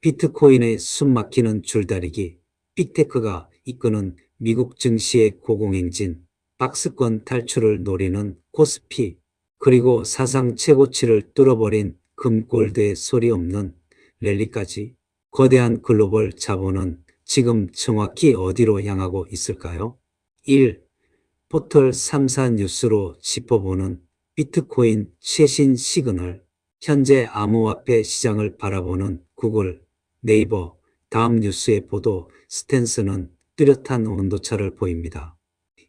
비트코인의 숨막히는 줄다리기, 빅테크가 이끄는 미국 증시의 고공행진, 박스권 탈출을 노리는 코스피, 그리고 사상 최고치를 뚫어버린 금골드의 소리 없는 랠리까지 거대한 글로벌 자본은 지금 정확히 어디로 향하고 있을까요? 1. 포털 3사 뉴스로 짚어보는 비트코인 최신 시그널, 현재 암호화폐 시장을 바라보는 구글, 네이버, 다음 뉴스의 보도 스탠스는 뚜렷한 온도차를 보입니다.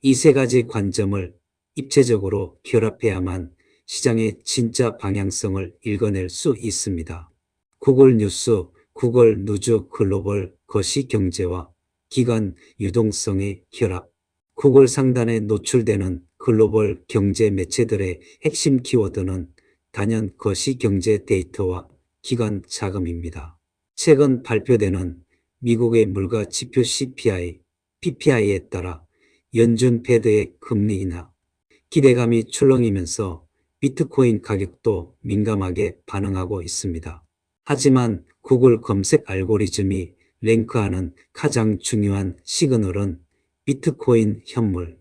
이 세 가지 관점을 입체적으로 결합해야만 시장의 진짜 방향성을 읽어낼 수 있습니다. 구글 뉴스, 구글 누즈 글로벌 거시경제와 기관 유동성의 결합. 구글 상단에 노출되는 글로벌 경제 매체들의 핵심 키워드는 단연 거시경제 데이터와 기관 자금입니다. 최근 발표되는 미국의 물가 지표 CPI, PPI에 따라 연준 패드의 금리 인하, 기대감이 출렁이면서 비트코인 가격도 민감하게 반응하고 있습니다. 하지만 구글 검색 알고리즘이 랭크하는 가장 중요한 시그널은 비트코인 현물,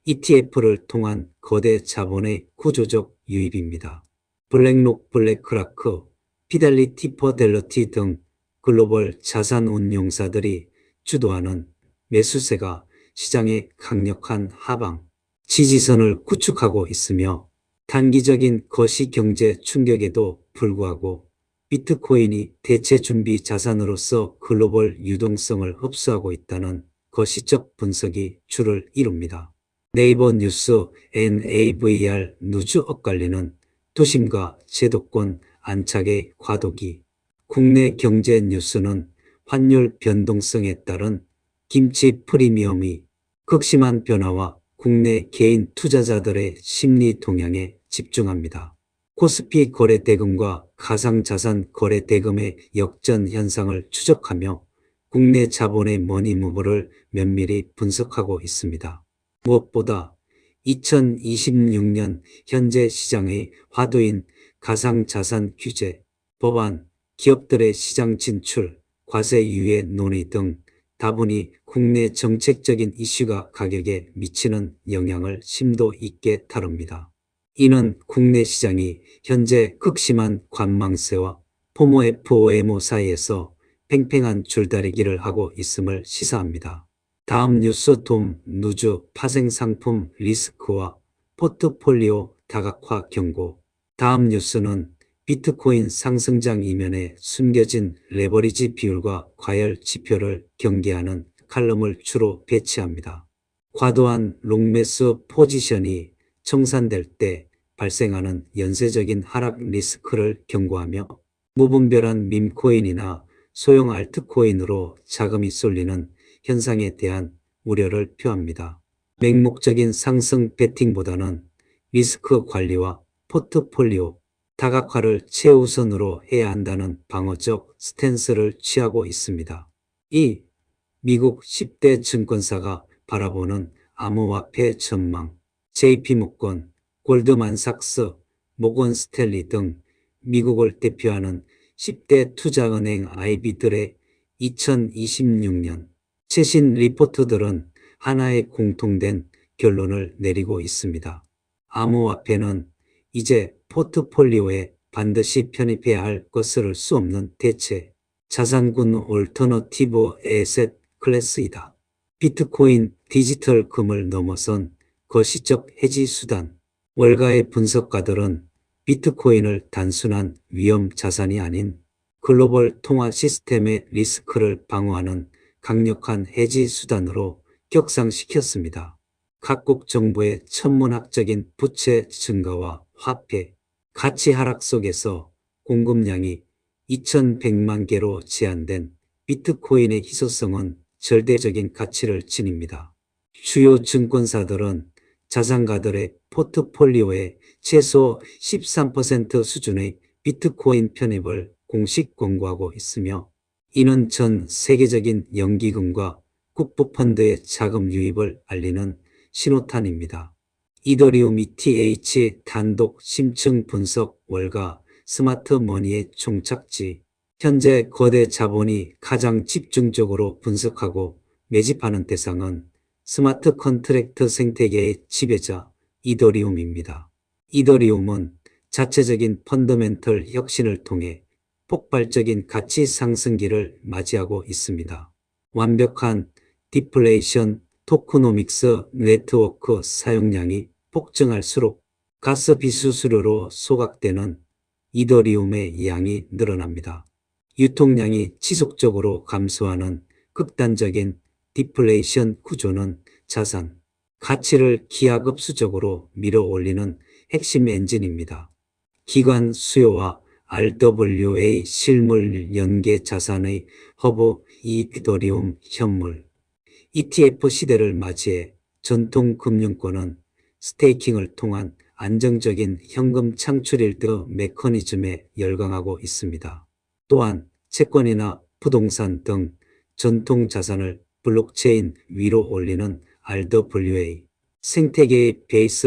ETF를 통한 거대 자본의 구조적 유입입니다. 블랙록 블랙크라크, 피델리티 퍼델러티 등 글로벌 자산운용사들이 주도하는 매수세가 시장의 강력한 하방, 지지선을 구축하고 있으며 단기적인 거시경제 충격에도 불구하고 비트코인이 대체 준비 자산으로서 글로벌 유동성을 흡수하고 있다는 거시적 분석이 주를 이룹니다. 네이버 뉴스 NAVR 누즈 엇갈리는 도심과 제도권 안착의 과도기, 국내 경제 뉴스는 환율 변동성에 따른 김치 프리미엄이 극심한 변화와 국내 개인 투자자들의 심리 동향에 집중합니다. 코스피 거래대금과 가상자산 거래대금의 역전 현상을 추적하며 국내 자본의 머니무브를 면밀히 분석하고 있습니다. 무엇보다 2026년 현재 시장의 화두인 가상자산 규제, 법안, 기업들의 시장 진출, 과세 유예 논의 등 다분히 국내 정책적인 이슈가 가격에 미치는 영향을 심도 있게 다룹니다. 이는 국내 시장이 현재 극심한 관망세와 포모FOMO 사이에서 팽팽한 줄다리기를 하고 있음을 시사합니다. 다음 뉴스 돔 누즈 파생상품 리스크와 포트폴리오 다각화 경고. 다음 뉴스는 비트코인 상승장 이면에 숨겨진 레버리지 비율과 과열 지표를 경계하는 칼럼을 주로 배치합니다. 과도한 롱매수 포지션이 청산될 때 발생하는 연쇄적인 하락 리스크를 경고하며 무분별한 밈코인이나 소형 알트코인으로 자금이 쏠리는 현상에 대한 우려를 표합니다. 맹목적인 상승 베팅보다는 리스크 관리와 포트폴리오 다각화를 최우선으로 해야 한다는 방어적 스탠스를 취하고 있습니다. 2. 미국 10대 증권사가 바라보는 암호화폐 전망. JP모건, 골드만삭스, 모건스탠리 등 미국을 대표하는 10대 투자은행 IB들의 2026년 최신 리포트들은 하나의 공통된 결론을 내리고 있습니다. 암호화폐는 이제 포트폴리오에 반드시 편입해야 할 것을 수 없는 대체 자산군 올터너티브 에셋 클래스이다. 비트코인 디지털 금을 넘어선 거시적 해지 수단. 월가의 분석가들은 비트코인을 단순한 위험 자산이 아닌 글로벌 통화 시스템의 리스크를 방어하는 강력한 해지 수단으로 격상시켰습니다. 각국 정부의 천문학적인 부채 증가와 화폐, 가치 하락 속에서 공급량이 2100만 개로 제한된 비트코인의 희소성은 절대적인 가치를 지닙니다. 주요 증권사들은 자산가들의 포트폴리오에 최소 13% 수준의 비트코인 편입을 공식 권고하고 있으며 이는 전 세계적인 연기금과 국부펀드의 자금 유입을 알리는 신호탄입니다. 이더리움 ETH 단독 심층 분석 월가 스마트머니의 총착지. 현재 거대 자본이 가장 집중적으로 분석하고 매집하는 대상은 스마트 컨트랙트 생태계의 지배자 이더리움입니다. 이더리움은 자체적인 펀더멘털 혁신을 통해 폭발적인 가치 상승기를 맞이하고 있습니다. 완벽한 디플레이션 토크노믹스 네트워크 사용량이 폭증할수록 가스비 수수료로 소각되는 이더리움의 양이 늘어납니다. 유통량이 지속적으로 감소하는 극단적인 디플레이션 구조는 자산 가치를 기하급수적으로 밀어올리는 핵심 엔진입니다. 기관 수요와 RWA 실물 연계 자산의 허브 이더리움 현물 ETF 시대를 맞이해 전통 금융권은 스테이킹을 통한 안정적인 현금 창출일드 메커니즘에 열광하고 있습니다. 또한 채권이나 부동산 등 전통 자산을 블록체인 위로 올리는 RWA 생태계의 베이스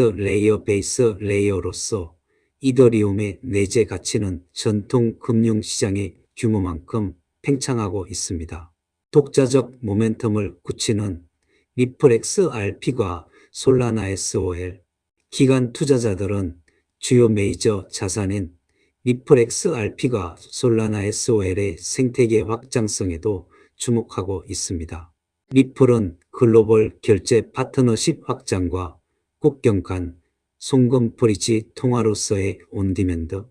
레이어로서 이더리움의 내재 가치는 전통 금융시장의 규모만큼 팽창하고 있습니다. 독자적 모멘텀을 굳히는 리플 XRP과 솔라나 SOL 기관 투자자들은 주요 메이저 자산인 리플 XRP가 솔라나 SOL의 생태계 확장성에도 주목하고 있습니다. 리플은 글로벌 결제 파트너십 확장과 국경 간 송금 브리지 통화로서의 온디맨드,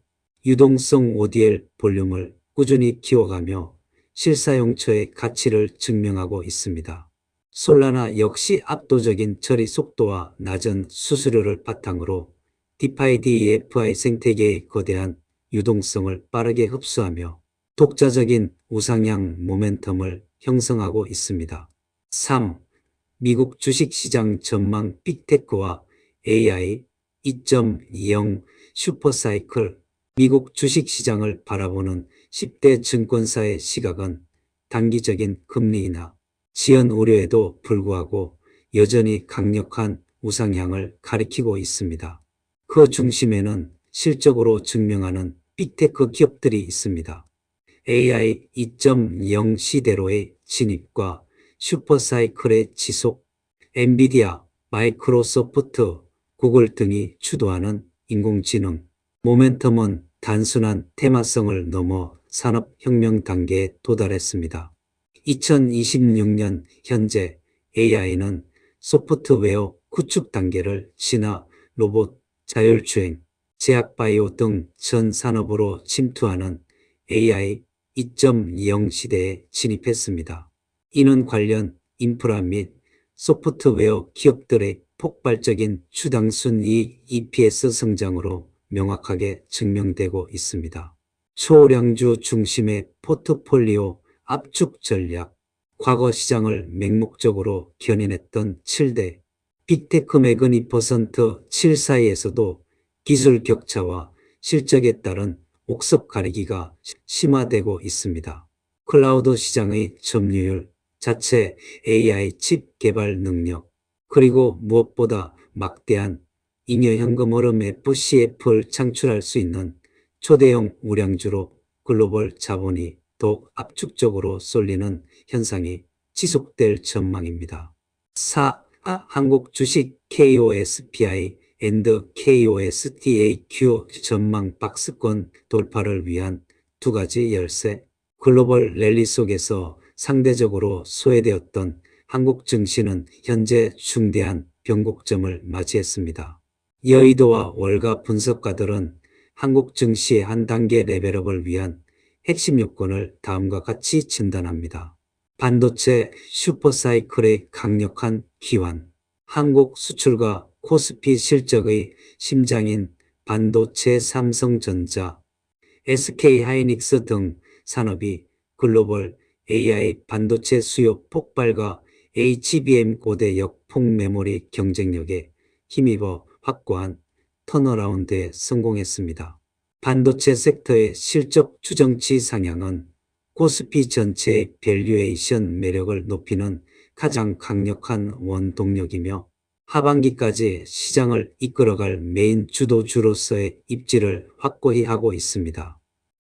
유동성 ODL 볼륨을 꾸준히 키워가며 실사용처의 가치를 증명하고 있습니다. 솔라나 역시 압도적인 처리 속도와 낮은 수수료를 바탕으로 디파이 DeFi 생태계의 거대한 유동성을 빠르게 흡수하며 독자적인 우상향 모멘텀을 형성하고 있습니다. 3. 미국 주식시장 전망 빅테크와 AI 2.0 슈퍼사이클 미국 주식시장을 바라보는 10대 증권사의 시각은 단기적인 금리나 지연 우려에도 불구하고 여전히 강력한 우상향을 가리키고 있습니다. 그 중심에는 실적으로 증명하는 빅테크 기업들이 있습니다. AI 2.0 시대로의 진입과 슈퍼사이클의 지속, 엔비디아, 마이크로소프트, 구글 등이 주도하는 인공지능 모멘텀은 단순한 테마성을 넘어 산업혁명 단계에 도달했습니다. 2026년 현재 AI는 소프트웨어 구축 단계를 지나 로봇, 자율주행, 제약바이오 등 전 산업으로 침투하는 AI 2.0 시대에 진입했습니다. 이는 관련 인프라 및 소프트웨어 기업들의 폭발적인 주당순이익 EPS 성장으로 명확하게 증명되고 있습니다. 초량주 중심의 포트폴리오 압축 전략, 과거 시장을 맹목적으로 견인했던 7대 빅테크 매그니퍼센트 7 사이에서도 기술 격차와 실적에 따른 옥석 가리기가 심화되고 있습니다. 클라우드 시장의 점유율, 자체 AI 칩 개발 능력, 그리고 무엇보다 막대한 잉여 현금 흐름 FCF를 창출할 수 있는 초대형 우량주로 글로벌 자본이 더욱 압축적으로 쏠리는 현상이 지속될 전망입니다. 4. 한국 주식 KOSPI 앤드 KOSDAQ 전망 박스권 돌파를 위한 두 가지 열쇠. 글로벌 랠리 속에서 상대적으로 소외되었던 한국 증시는 현재 중대한 변곡점을 맞이했습니다. 여의도와 월가 분석가들은 한국 증시의 한 단계 레벨업을 위한 핵심 요건을 다음과 같이 진단합니다. 반도체 슈퍼사이클의 강력한 기환, 한국 수출과 코스피 실적의 심장인 반도체 삼성전자, SK하이닉스 등 산업이 글로벌 AI 반도체 수요 폭발과 HBM 고대 역폭 메모리 경쟁력에 힘입어 확고한 턴어라운드에 성공했습니다. 반도체 섹터의 실적 추정치 상향은 코스피 전체의 밸류에이션 매력을 높이는 가장 강력한 원동력이며 하반기까지 시장을 이끌어갈 메인 주도주로서의 입지를 확고히 하고 있습니다.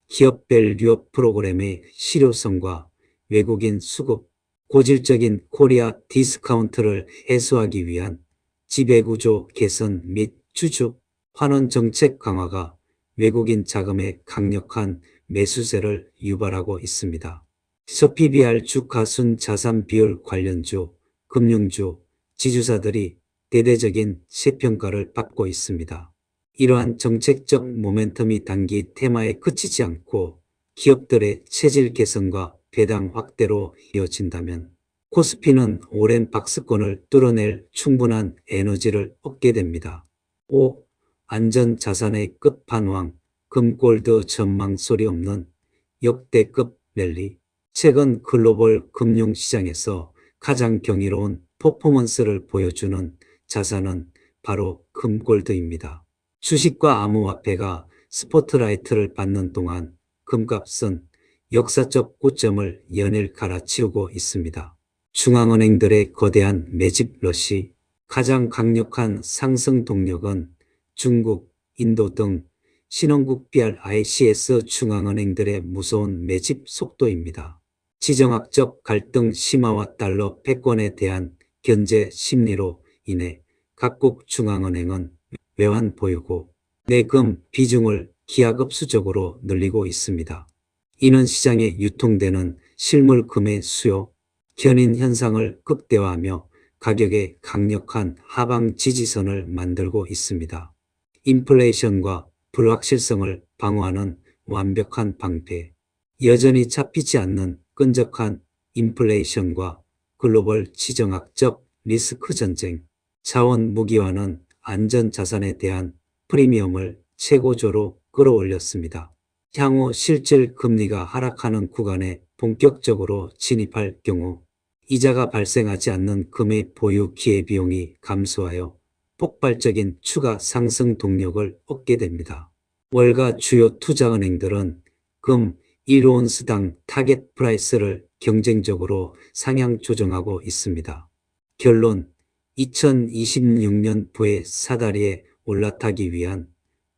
기업별 유업 프로그램의 실효성과 외국인 수급, 고질적인 코리아 디스카운트를 해소하기 위한 지배구조 개선 및 주주 환원 정책 강화가 외국인 자금의 강력한 매수세를 유발하고 있습니다. PBR 주가 순자산 비율 관련주, 금융주, 지주사들이 대대적인 재평가를 받고 있습니다. 이러한 정책적 모멘텀이 단기 테마에 그치지 않고 기업들의 체질 개선과 배당 확대로 이어진다면 코스피는 오랜 박스권을 뚫어낼 충분한 에너지를 얻게 됩니다. 5. 안전자산의 끝판왕, 금골드 전망 소리 없는 역대급 랠리. 최근 글로벌 금융시장에서 가장 경이로운 퍼포먼스를 보여주는 자산은 바로 금골드입니다. 주식과 암호화폐가 스포트라이트를 받는 동안 금값은 역사적 고점을 연일 갈아치우고 있습니다. 중앙은행들의 거대한 매집 러시, 가장 강력한 상승 동력은 중국, 인도 등 신흥국 BRICS 중앙은행들의 무서운 매집 속도입니다. 지정학적 갈등 심화와 달러 패권에 대한 견제 심리로 인해 각국 중앙은행은 외환 보유고 내금 비중을 기하급수적으로 늘리고 있습니다. 이는 시장에 유통되는 실물금의 수요, 견인 현상을 극대화하며 가격의 강력한 하방 지지선을 만들고 있습니다. 인플레이션과 불확실성을 방어하는 완벽한 방패, 여전히 잡히지 않는 끈적한 인플레이션과 글로벌 지정학적 리스크 전쟁, 자원 무기화는 안전자산에 대한 프리미엄을 최고조로 끌어올렸습니다. 향후 실질 금리가 하락하는 구간에 본격적으로 진입할 경우 이자가 발생하지 않는 금의 보유 기회비용이 감소하여 폭발적인 추가 상승 동력을 얻게 됩니다. 월가 주요 투자은행들은 금 1온스당 타겟 프라이스를 경쟁적으로 상향 조정하고 있습니다. 결론, 2026년부의 사다리에 올라타기 위한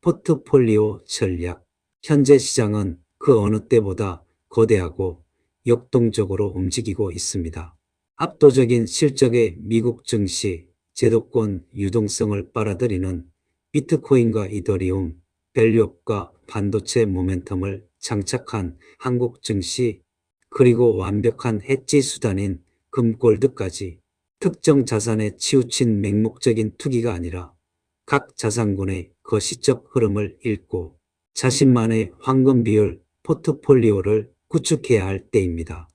포트폴리오 전략. 현재 시장은 그 어느 때보다 거대하고 역동적으로 움직이고 있습니다. 압도적인 실적의 미국 증시, 제도권 유동성을 빨아들이는 비트코인과 이더리움, 밸류업과 반도체 모멘텀을 장착한 한국 증시, 그리고 완벽한 해지 수단인 금골드까지 특정 자산에 치우친 맹목적인 투기가 아니라 각 자산군의 거시적 흐름을 읽고 자신만의 황금 비율 포트폴리오를 구축해야 할 때입니다.